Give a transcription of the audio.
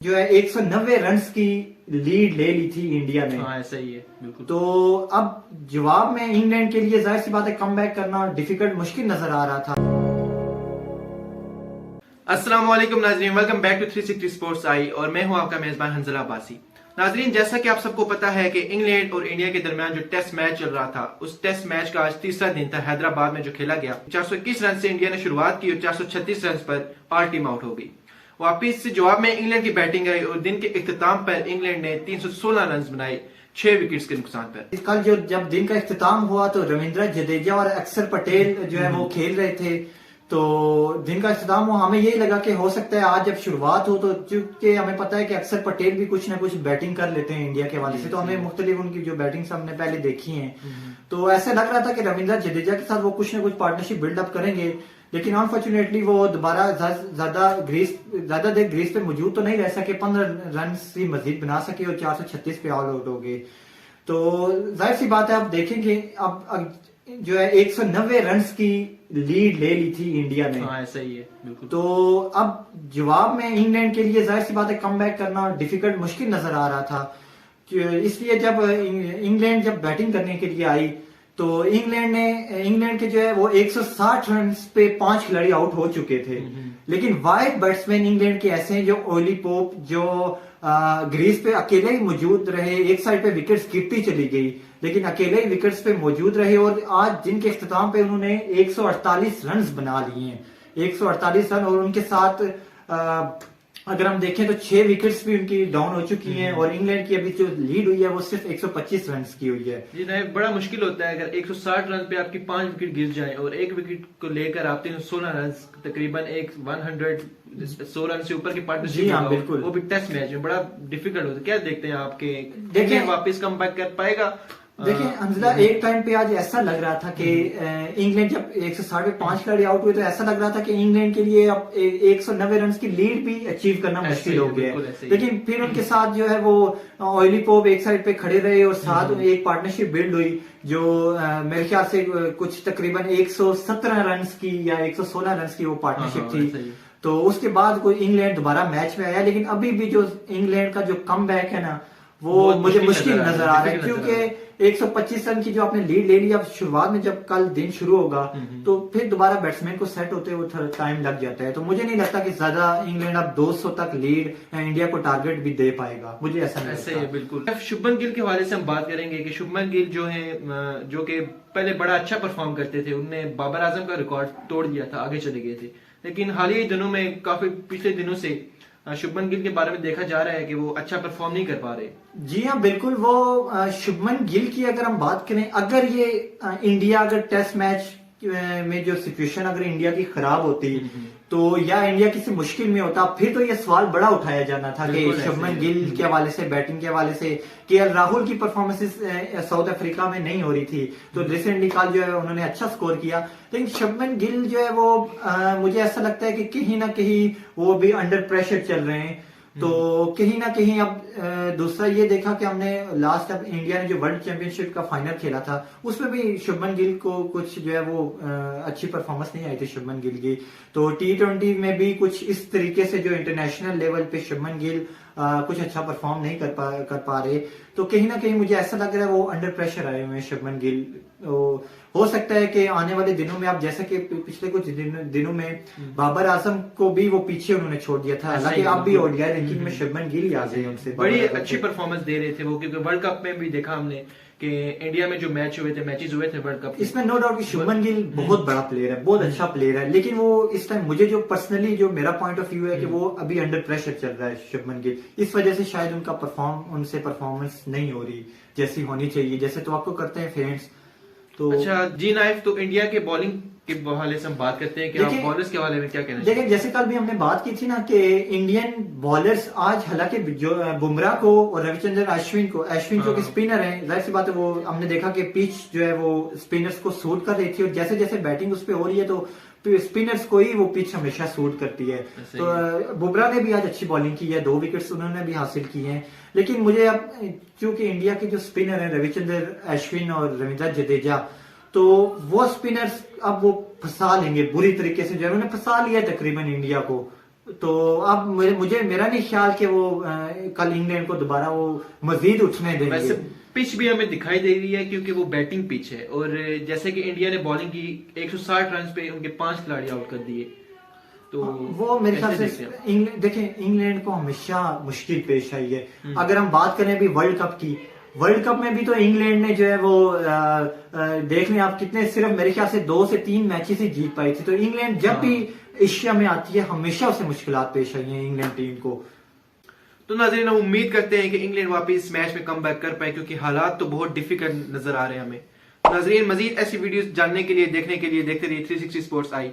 जो है 190 रन्स की लीड ले ली थी इंडिया ने। हाँ ऐसा ही है बिल्कुल। तो अब जवाब में इंग्लैंड के लिए जाहिर सी बात है कमबैक करना डिफिकल्ट मुश्किल नजर आ रहा था। अस्सलाम वालेकुम नाजरीन, welcome back to 360 sports I और मैं हूं आपका मेजबान हंजला अब्बासी। नाजरीन, जैसा कि आप सबको पता है कि इंग्लैंड और इंडिया के दरमियान जो टेस्ट मैच चल रहा था, उस टेस्ट मैच का आज तीसरा दिन था हैदराबाद में जो खेला गया। 421 रन से इंडिया ने शुरुआत की और 436 रन पर ऑल टीम आउट हो गई। वापिस जवाब में इंग्लैंड की बैटिंग आई और दिन के इख्तिताम पर इंग्लैंड ने 316 रन बनाए 6 विकेट्स के नुकसान पर। कल जब दिन का इख्तिताम हुआ तो रविंद्र जडेजा और अक्षर पटेल जो है वो खेल रहे थे। तो दिन का इख्तिताम हुआ, हमें यही लगा कि हो सकता है आज जब शुरुआत हो तो, चूंकि हमें पता है कि अक्षर पटेल भी कुछ ना कुछ बैटिंग कर लेते हैं इंडिया के हवाले से, तो हमें मुख्तलिफ उनकी जो बैटिंग हमने पहले देखी है, तो ऐसे लग रहा था कि रविंद्र जडेजा के साथ वो कुछ ना कुछ पार्टनरशिप बिल्डअप करेंगे। लेकिन अनफॉर्चुनेटली वो दोबारा ज्यादा देर ग्रीस पे मौजूद तो नहीं रह सके, 15 रन ही मजीद बना सके और 436 पे ऑल आउट हो गए। तो जाहिर सी बात है, अब देखेंगे अब जो है 190 रन्स की लीड ले ली थी इंडिया ने। हाँ ऐसा ही है बिल्कुल। तो अब जवाब में इंग्लैंड के लिए जाहिर सी बात है कमबैक करना डिफिकल्ट मुश्किल नजर आ रहा था। इसलिए जब इंग्लैंड बैटिंग करने के लिए आई तो इंग्लैंड के जो है वो 160 रन पे 5 खिलाड़ी आउट हो चुके थे। लेकिन वाइड बैट्समैन इंग्लैंड के ऐसे हैं जो ओली पोप जो ग्रीस पे अकेले ही मौजूद रहे, एक साइड पे विकेट्स गिरती चली गई लेकिन अकेले ही विकेट्स पे मौजूद रहे और आज दिन के इख्तिताम पे उन्होंने 148 रन बना लिए हैं। 148 रन और उनके साथ अगर हम देखें तो 6 विकेट्स भी उनकी डाउन हो चुकी हैं और इंग्लैंड की अभी जो लीड हुई है वो सिर्फ 125 रन की हुई है। जी नहीं, बड़ा मुश्किल होता है अगर 160 रन पे आपकी 5 विकेट गिर जाएं और एक विकेट को लेकर आप 316 रन तकरीबन 100 रन से ऊपर की पार्टनरशिप। जी हाँ बिल्कुल, वो भी टेस्ट मैच में बड़ा डिफिकल्ट होता है। क्या देखते हैं आपके, देखिए वापस कम बैक कर पाएगा? देखिए अंजला, एक टाइम पे आज ऐसा लग रहा था कि इंग्लैंड जब 160 पे 5 खिलाड़ी आउट हुए तो ऐसा लग रहा था कि इंग्लैंड के लिए अब 190 रन की लीड भी अचीव करना मुश्किल हो गया है। लेकिन फिर उनके साथ जो है वो ऑयली पोप एक साइड पे खड़े रहे और साथ एक पार्टनरशिप बिल्ड हुई जो मेरे ख्याल से कुछ तकरीबन 117 रन की या 116 रन की वो पार्टनरशिप थी। तो उसके बाद कोई इंग्लैंड दोबारा मैच में आया, लेकिन अभी भी जो इंग्लैंड का जो कम बैक है ना वो मुझे मुश्किल नजर आ रहा है, क्योंकि 125 रन की जो आपने लीड ले ली, अब शुरुआत में जब कल दिन शुरू होगा तो फिर दोबारा बैट्समैन को सेट होते हुए टाइम लग जाता है। तो मुझे नहीं लगता कि ज्यादा इंग्लैंड अब 200 तक लीड इंडिया को टारगेट भी दे पाएगा, मुझे ऐसा नहीं लगता। है बिल्कुल। शुभमन गिल के हवाले से हम बात करेंगे कि शुभमन गिल जो है, जो कि पहले बड़ा अच्छा परफॉर्म करते थे, उनने बाबर आजम का रिकॉर्ड तोड़ दिया था, आगे चले गए थे। लेकिन हाल ही दिनों में, काफी पिछले दिनों से शुभमन गिल के बारे में देखा जा रहा है कि वो अच्छा परफॉर्म नहीं कर पा रहे। जी हाँ बिल्कुल, वो शुभमन गिल की अगर हम बात करें, अगर ये इंडिया अगर टेस्ट मैच में जो सिचुएशन अगर इंडिया की खराब होती तो या इंडिया किसी मुश्किल में होता, फिर तो ये सवाल बड़ा उठाया जाना था कि शुभमन गिल के हवाले से, बैटिंग के हवाले से, केएल राहुल की परफॉर्मेंसेस साउथ अफ्रीका में नहीं हो रही थी तो रिसेंटली कल जो है उन्होंने अच्छा स्कोर किया। लेकिन शुभमन गिल जो है वो मुझे ऐसा लगता है कि कहीं ना कहीं वो भी अंडर प्रेशर चल रहे हैं। तो कहीं ना कहीं अब दूसरा ये देखा कि हमने लास्ट अब इंडिया ने जो वर्ल्ड चैंपियनशिप का फाइनल खेला था उसमें भी शुभमन गिल को कुछ जो है वो अच्छी परफॉर्मेंस नहीं आई थी शुभमन गिल की। तो T20 में भी कुछ इस तरीके से जो इंटरनेशनल लेवल पे शुभमन गिल कुछ अच्छा परफॉर्म नहीं कर पा रहे। तो कहीं ना कहीं मुझे ऐसा लग रहा है वो अंडर प्रेशर आए हुए हैं शुभमन गिल। हो सकता है कि आने वाले दिनों में, आप जैसे कि पिछले कुछ दिनों में बाबर आजम को भी वो पीछे उन्होंने छोड़ दिया था, हालांकि आप भी ओडीआई रैंकिंग में शुभमन गिल आ गए उनसे, बड़ी अच्छी परफॉर्मेंस दे रहे थे वो, क्योंकि वर्ल्ड कप में भी देखा हमने कि इंडिया में जो मैचेस हुए थे वर्ल्ड कप, इसमें नो डाउट कि शुभमन गिल बहुत बड़ा प्लेयर है, बहुत अच्छा प्लेयर है। लेकिन वो इस टाइम मुझे जो पर्सनली जो मेरा पॉइंट ऑफ व्यू है कि वो अभी अंडर प्रेशर चल रहा है शुभमन गिल, इस वजह से शायद उनसे परफॉर्मेंस नहीं हो रही जैसी होनी चाहिए, जैसे तो आपको करते हैं फैंस। तो अच्छा जी नाइफ, तो इंडिया के बॉलिंग के हवाले से हम बात करते हैं कि आप बॉलर्स के हवाले में क्या कहना देखिए, जैसे कल भी हमने बात की थी ना कि इंडियन बॉलर्स आज, हालांकि जो बुमराह को और रविचंद्रन अश्विन जो कि स्पिनर हैं, जाहिर सी बात है वो हमने देखा कि पिच जो है वो स्पिनर्स को सूट कर रही थी और जैसे जैसे बैटिंग उस पर हो रही है तो स्पिनर्स को ही वो पिच हमेशा सूट करती है। तो बुमराह ने भी आज अच्छी बॉलिंग की है, 2 विकेट्स उन्होंने भी हासिल की हैं। लेकिन मुझे अब क्योंकि इंडिया के जो स्पिनर हैं रविचंद्रन अश्विन और रविंद्र जडेजा, तो वो स्पिनर्स अब वो फंसा लेंगे बुरी तरीके से, जो उन्होंने फंसा लिया तकरीबन इंडिया को। तो अब मुझे मेरा नहीं ख्याल कि वो कल इंग्लैंड को दोबारा वो मजीद उठने वैसे देंगे। पिच भी हमें दिखाई दे रही है क्योंकि वो बैटिंग पिच है, और जैसे कि इंडिया ने बॉलिंग की 160 रन पे उनके 5 खिलाड़ी आउट कर दिए। तो वो मेरे ख्याल ऐसे से देखते हैं। देखें इंग्लैंड को हमेशा मुश्किल पेश आई है। अगर हम बात करें अभी वर्ल्ड कप की, वर्ल्ड कप में भी तो इंग्लैंड ने जो है वो देख लें आप कितने, सिर्फ मेरे ख्याल से 2 से 3 मैचेस ही जीत पाई थी। तो इंग्लैंड जब भी एशिया में आती है हमेशा उसे मुश्किलात पेश आई हैं इंग्लैंड टीम को। तो नाज़रीन, हम उम्मीद करते हैं कि इंग्लैंड वापस इस मैच में कम बैक कर पाए, क्योंकि हालात तो बहुत डिफिकल्ट नजर आ रहे हैं हमें। नाज़रीन, मजीद ऐसी वीडियोस जानने के लिए, देखने के लिए देखते रहिए 360 स्पोर्ट्स आई।